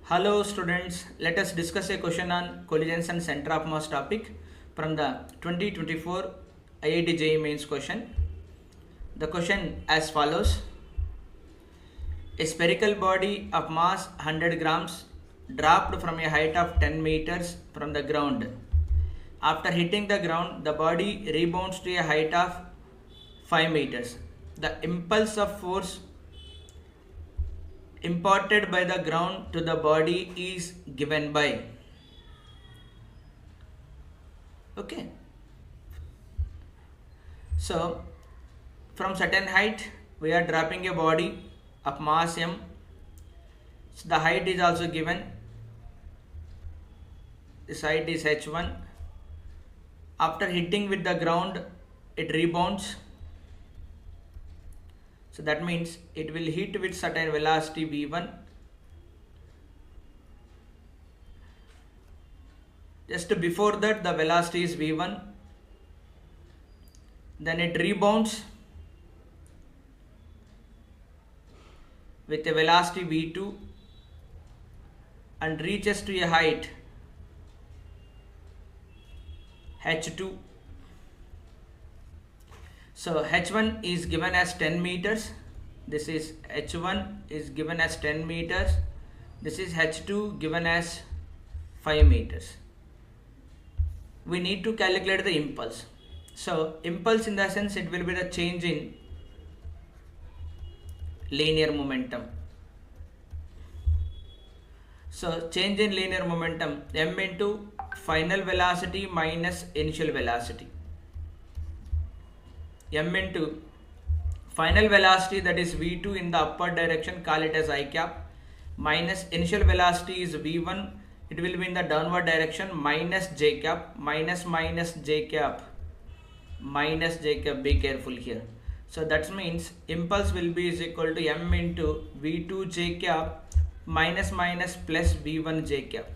Hello students, let us discuss a question on collisions and center of mass topic from the 2024 IIT-JEE mains question. The question as follows. A spherical body of mass 100 grams dropped from a height of 10 meters from the ground. After hitting the ground, the body rebounds to a height of 5 meters. The impulse of force imparted by the ground to the body is given by. Okay. So, from certain height, we are dropping a body of mass m. So the height is also given. This height is h1. After hitting with the ground, it rebounds. So that means it will hit with certain velocity v1. Just before that, the velocity is v1. Then it rebounds with a velocity v2 and reaches to a height h2. So h1 is given as 10 meters. This is h1 is given as 10 meters. This is h2 given as 5 meters. We need to calculate the impulse. So impulse in the sense it will be the change in linear momentum. So change in linear momentum m into final velocity minus initial velocity. M into final velocity, that is v2 in the upward direction, call it as I cap, minus initial velocity is v1, it will be in the downward direction, minus j cap, minus j cap, be careful here. So that means impulse will be is equal to m into v2 j cap minus plus v1 j cap.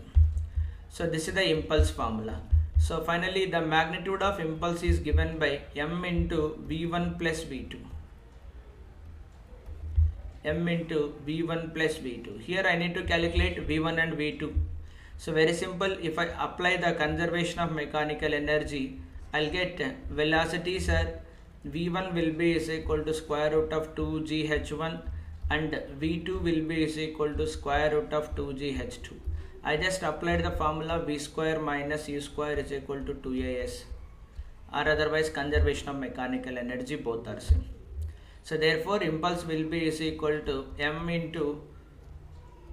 So this is the impulse formula. So finally the magnitude of impulse is given by m into v1 plus v2. M into v1 plus v2. Here I need to calculate v1 and v2. So very simple, if I apply the conservation of mechanical energy, I'll get velocities are v1 will be is equal to square root of 2gh1 and v2 will be is equal to square root of 2gh2. I just applied the formula v square minus u square is equal to 2as, or otherwise conservation of mechanical energy, both are same. So therefore impulse will be is equal to m into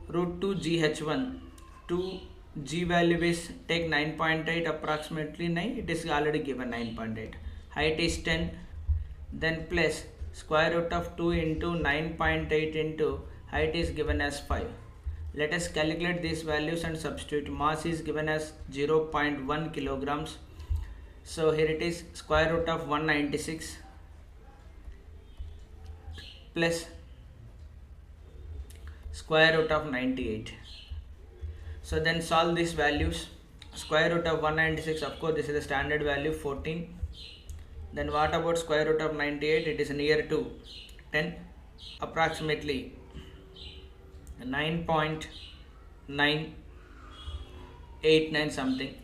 root 2 gh1. 2 g value is take 9.8 approximately 9, it is already given 9.8. Height is 10, then plus square root of 2 into 9.8 into height is given as 5. Let us calculate these values and substitute. Mass is given as 0.1 kilograms. So here it is square root of 196 plus square root of 98. So then solve these values. Square root of 196, of course this is the standard value, 14. Then what about square root of 98? It is near to 10, approximately 9.989 something.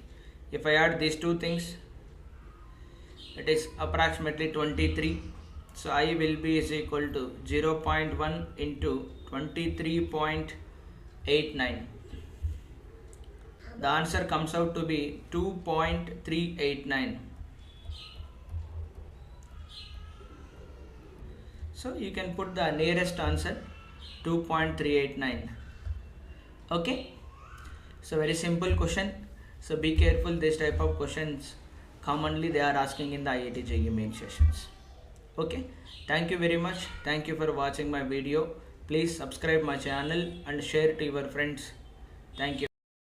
If I add these two things, it is approximately 23. So I will be is equal to 0.1 into 23.89. The answer comes out to be 2.389. So you can put the nearest answer 2.389. Okay. So very simple question. So be careful, this type of questions commonly they are asking in the IIT-JEE main sessions. Okay. Thank you very much. Thank you for watching my video. Please subscribe my channel and share to your friends. Thank you.